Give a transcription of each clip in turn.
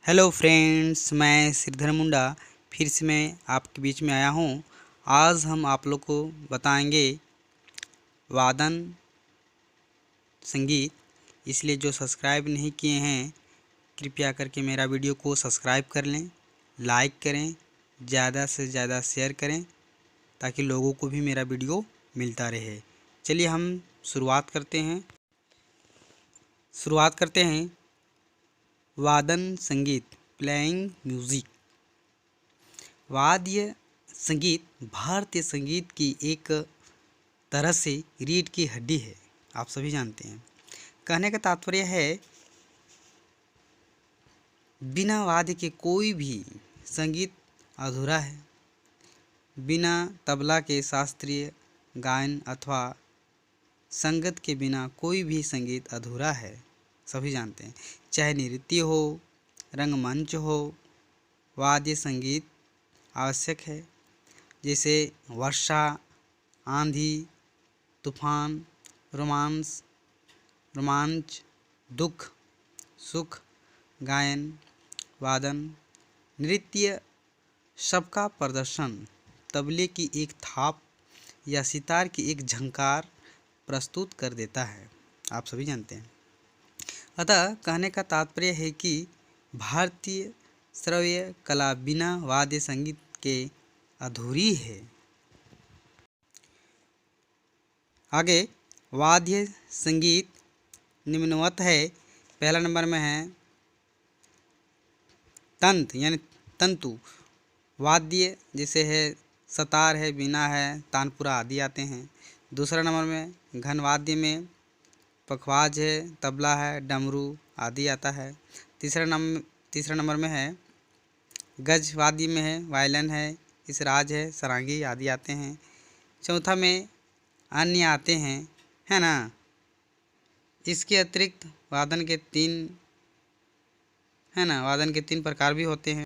Hello friends, मैं श्रीधर मुंडा फिर से मैं आपके बीच में आया हूँ। आज हम आप लोग को बताएंगे वादन संगीत। इसलिए जो सब्सक्राइब नहीं किए हैं कृपया करके मेरा वीडियो को सब्सक्राइब कर लें, लाइक करें, ज़्यादा से ज़्यादा शेयर करें ताकि लोगों को भी मेरा वीडियो मिलता रहे। चलिए हम शुरुआत करते हैं वादन संगीत, प्लेइंग म्यूज़िक। वाद्य संगीत भारतीय संगीत की एक तरह से रीढ़ की हड्डी है, आप सभी जानते हैं। कहने का तात्पर्य है बिना वाद्य के कोई भी संगीत अधूरा है। बिना तबला के शास्त्रीय गायन अथवा संगत के बिना कोई भी संगीत अधूरा है, सभी जानते हैं। चाहे नृत्य हो, रंगमंच हो, वाद्य संगीत आवश्यक है। जैसे वर्षा, आंधी, तूफान, रोमांच, दुख, सुख, गायन, वादन, नृत्य, सबका प्रदर्शन, तबले की एक थाप या सितार की एक झंकार प्रस्तुत कर देता है, आप सभी जानते हैं। अतः कहने का तात्पर्य है कि भारतीय श्रव्य कला बिना वाद्य संगीत के अधूरी है। आगे वाद्य संगीत निम्नवत है। पहला नंबर में है तंत्र यानी तंतु वाद्य, जैसे है सतार है, बीना है, तानपुरा आदि आते हैं। दूसरा नंबर में घन वाद्य में पखवाज है, तबला है, डमरू आदि आता है। तीसरा नंबर में है गज वाद्य में है वायलिन है, इसराज है, सारंगी आदि आते हैं। चौथा में अन्य आते हैं, है ना। इसके अतिरिक्त वादन के तीन प्रकार भी होते हैं।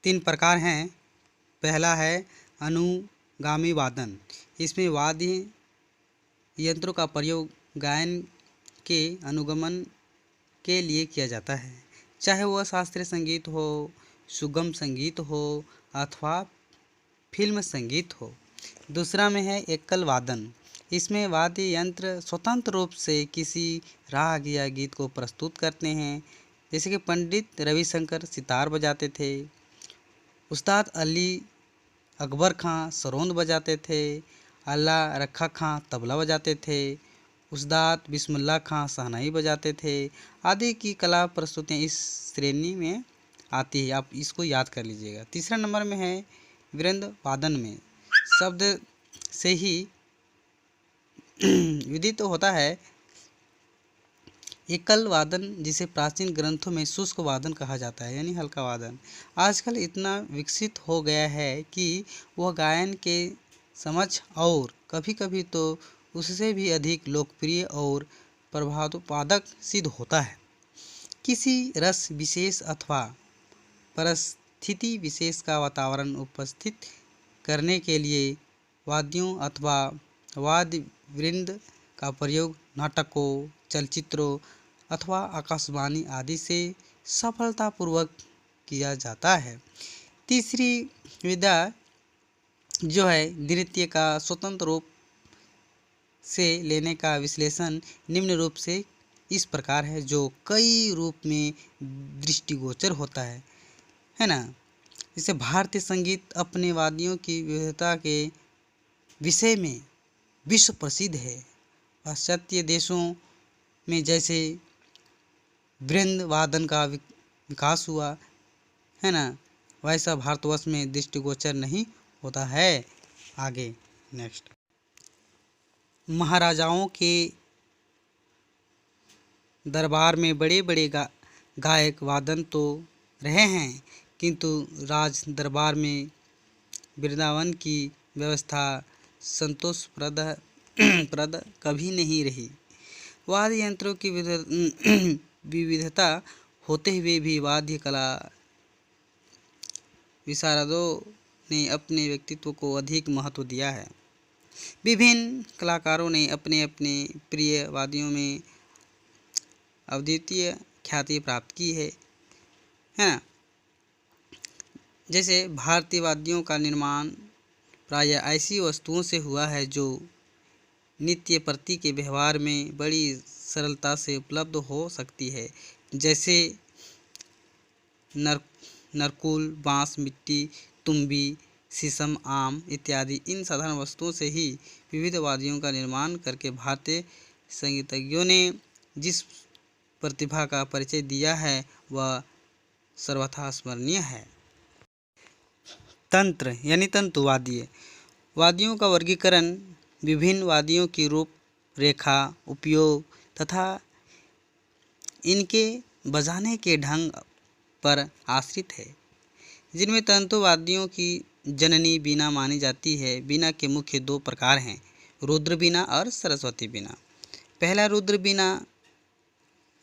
3 प्रकार हैं। पहला है अनुगामी वादन। इसमें वाद्य यंत्रों का प्रयोग गायन के अनुगमन के लिए किया जाता है, चाहे वह शास्त्रीय संगीत हो, सुगम संगीत हो अथवा फिल्म संगीत हो। दूसरा में है एकल वादन। इसमें वाद्य यंत्र स्वतंत्र रूप से किसी राग या गीत को प्रस्तुत करते हैं। जैसे कि पंडित रविशंकर सितार बजाते थे, उस्ताद अली अकबर खां सरोंद बजाते थे, अल्लाह रखा खां तबला बजाते थे, उस्ताद बिस्मिल्लाह खां शहनाई बजाते थे आदि की कला प्रस्तुतियाँ इस श्रेणी में आती है। आप इसको याद कर लीजिएगा। तीसरा नंबर में है वृंद वादन में शब्द से ही विदित होता है एकल वादन, जिसे प्राचीन ग्रंथों में शुष्क वादन कहा जाता है, यानी हल्का वादन। आजकल इतना विकसित हो गया है कि वह गायन के समझ और कभी कभी तो उससे भी अधिक लोकप्रिय और प्रभावोत्पादक सिद्ध होता है। किसी रस विशेष अथवा परिस्थिति विशेष का वातावरण उपस्थित करने के लिए वाद्यों अथवा वाद्य वृंद का प्रयोग नाटकों, चलचित्रों अथवा आकाशवाणी आदि से सफलतापूर्वक किया जाता है। तीसरी विधा जो है नृत्य का स्वतंत्र रूप से लेने का विश्लेषण निम्न रूप से इस प्रकार है, जो कई रूप में दृष्टिगोचर होता है ना। जैसे भारतीय संगीत अपने वाद्यों की विविधता के विषय में विश्व प्रसिद्ध है। पाश्चात्य देशों में जैसे वृंद वादन का विकास हुआ है ना, वैसा भारतवर्ष में दृष्टिगोचर नहीं होता है। आगे नेक्स्ट, महाराजाओं के दरबार में बड़े बड़े गायक वादन तो रहे हैं, किंतु राज दरबार में वृंदावन की व्यवस्था संतोषप्रद कभी नहीं रही। वाद्य यंत्रों की विविधता होते हुए भी वाद्य कला विशारदों ने अपने व्यक्तित्व को अधिक महत्व दिया है। विभिन्न कलाकारों ने अपने अपने प्रिय वाद्यों में अद्वितीय ख्याति प्राप्त की है। है ना। जैसे भारतीय वाद्यों का निर्माण प्रायः ऐसी वस्तुओं से हुआ है जो नित्य प्रति के व्यवहार में बड़ी सरलता से उपलब्ध हो सकती है, जैसे नरकुल, बांस, मिट्टी, तुम्बी, शीशम, आम इत्यादि। इन साधारण वस्तुओं से ही विविध वाद्यों का निर्माण करके भारतीय संगीतज्ञों ने जिस प्रतिभा का परिचय दिया है वह सर्वथा स्मरणीय है। तंत्र यानी तंतुवाद्य। वाद्यों का वर्गीकरण विभिन्न वाद्यों की रूप रेखा, उपयोग तथा इनके बजाने के ढंग पर आश्रित है, जिनमें तंतुवाद्यों की जननी बीना मानी जाती है। बीना के मुख्य दो प्रकार हैं, रुद्र बीना और सरस्वती बीना। पहला रुद्र बीना।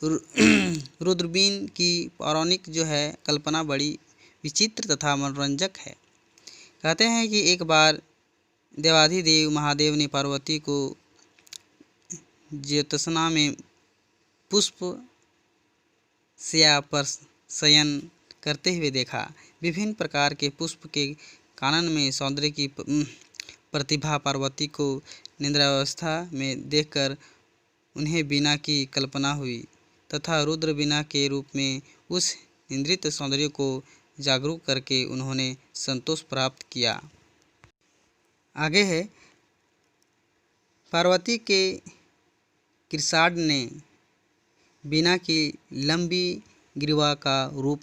रुद्रबीन की पौराणिक जो है कल्पना बड़ी विचित्र तथा मनोरंजक है। कहते हैं कि एक बार देवाधिदेव महादेव ने पार्वती को ज्योत्सना में पुष्प शैया पर शयन करते हुए देखा। विभिन्न प्रकार के पुष्प के कानन में सौंदर्य की प्रतिभा पार्वती को निद्रावस्था में देखकर उन्हें बीना की कल्पना हुई तथा रुद्र बीना के रूप में उस इंद्रित सौंदर्य को जागरूक करके उन्होंने संतोष प्राप्त किया। आगे है, पार्वती के कृषाण ने बीना की लंबी ग्रीवा का रूप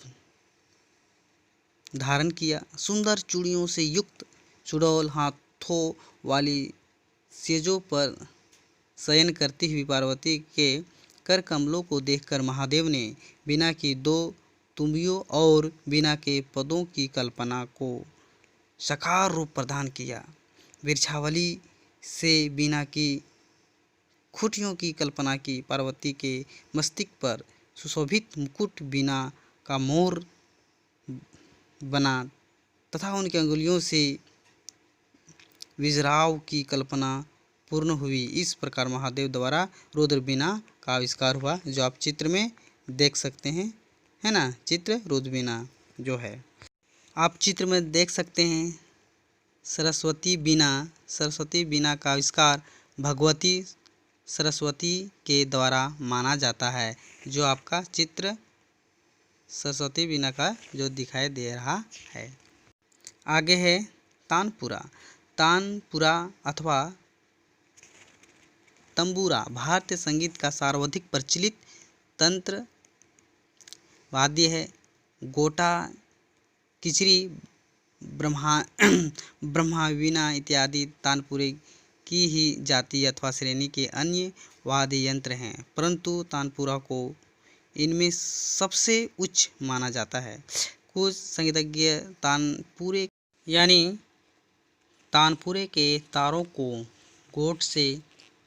धारण किया। सुंदर चूड़ियों से युक्त चुड़ैल हाथों वाली सेजों पर शयन करती हुई पार्वती के कर कमलों को देखकर महादेव ने बीना की दो तुम्बियों और बीना के पदों की कल्पना को साकार रूप प्रदान किया। वृक्षावली से बीना की खुटियों की कल्पना की। पार्वती के मस्तिष्क पर सुशोभित मुकुट बीना का मोर बना तथा उनकी अंगुलियों से विजराव की कल्पना पूर्ण हुई। इस प्रकार महादेव द्वारा रुद्र बीना का आविष्कार हुआ, जो आप चित्र में देख सकते हैं, है ना। चित्र रुद्र बीना जो है आप चित्र में देख सकते हैं। सरस्वती बीना। सरस्वती बीना का आविष्कार भगवती सरस्वती के द्वारा माना जाता है, जो आपका चित्र सरस्वती बीना का जो दिखाई दे रहा है। आगे है तानपुरा। तानपुरा अथवा तंबूरा भारतीय संगीत का सर्वाधिक प्रचलित तंत्र वाद्य है। गोटा, किचरी, ब्रह्मावीणा इत्यादि तानपुरे की ही जाति अथवा श्रेणी के अन्य वाद्य यंत्र हैं, परंतु तानपुरा को इनमें सबसे उच्च माना जाता है। कुछ संगीतज्ञ तानपुरे यानी तानपुरे के तारों को गोट से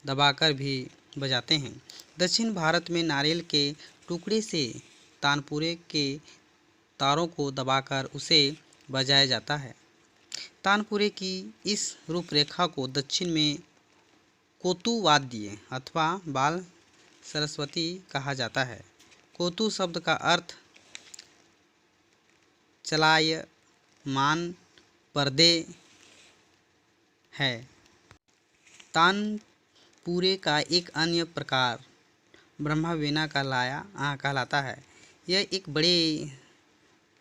दबाकर भी बजाते हैं। दक्षिण भारत में नारियल के टुकड़े से तानपुरे के तारों को दबाकर उसे बजाया जाता है। तानपुरे की इस रूपरेखा को दक्षिण में कोतु वाद्य अथवा बाल सरस्वती कहा जाता है। कोतु शब्द का अर्थ चलायमान पर्दे है। तानपुरे का एक अन्य प्रकार ब्रह्मावीणा कहलाता है। यह एक बड़े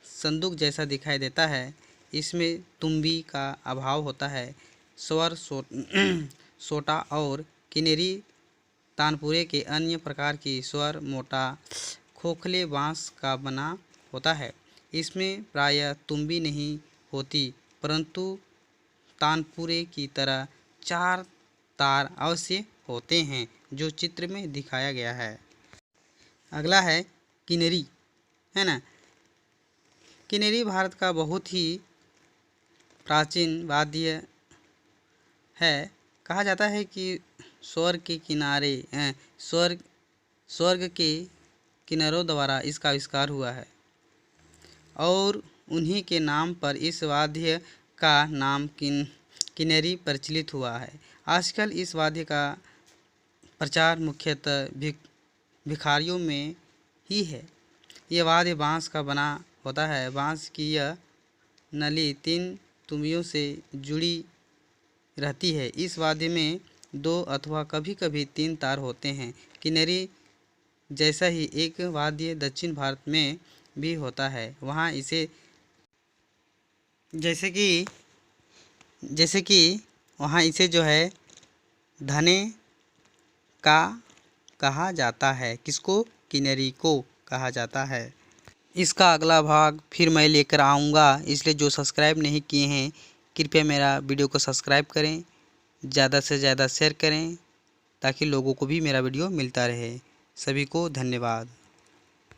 संदूक जैसा दिखाई देता है। इसमें तुम्बी का अभाव होता है। स्वर सोटा और किनेरी तानपुरे के अन्य प्रकार की स्वर मोटा खोखले बांस का बना होता है। इसमें प्रायः तुम्बी नहीं होती, परंतु तानपुरे की तरह 4 तार अवश्य होते हैं, जो चित्र में दिखाया गया है। अगला है किनेरी, है ना। किनेरी भारत का बहुत ही प्राचीन वाद्य है। कहा जाता है कि स्वर्ग के किनारे स्वर्ग के किनारों द्वारा इसका आविष्कार हुआ है और उन्हीं के नाम पर इस वाद्य का नाम किनेरी प्रचलित हुआ है। आजकल इस वाद्य का प्रचार मुख्यतः भिखारियों में ही है। ये वाद्य बांस का बना होता है। बाँस की यह नली 3 तुमियों से जुड़ी रहती है। इस वाद्य में 2 अथवा कभी-कभी 3 तार होते हैं। किन्नरी जैसा ही एक वाद्य दक्षिण भारत में भी होता है। वहाँ इसे जैसे कि वहाँ इसे जो है धने का कहा जाता है। किसको? किन्नरी को कहा जाता है। इसका अगला भाग फिर मैं लेकर आऊँगा, इसलिए जो सब्सक्राइब नहीं किए हैं कृपया मेरा वीडियो को सब्सक्राइब करें, ज़्यादा से ज़्यादा शेयर करें ताकि लोगों को भी मेरा वीडियो मिलता रहे। सभी को धन्यवाद।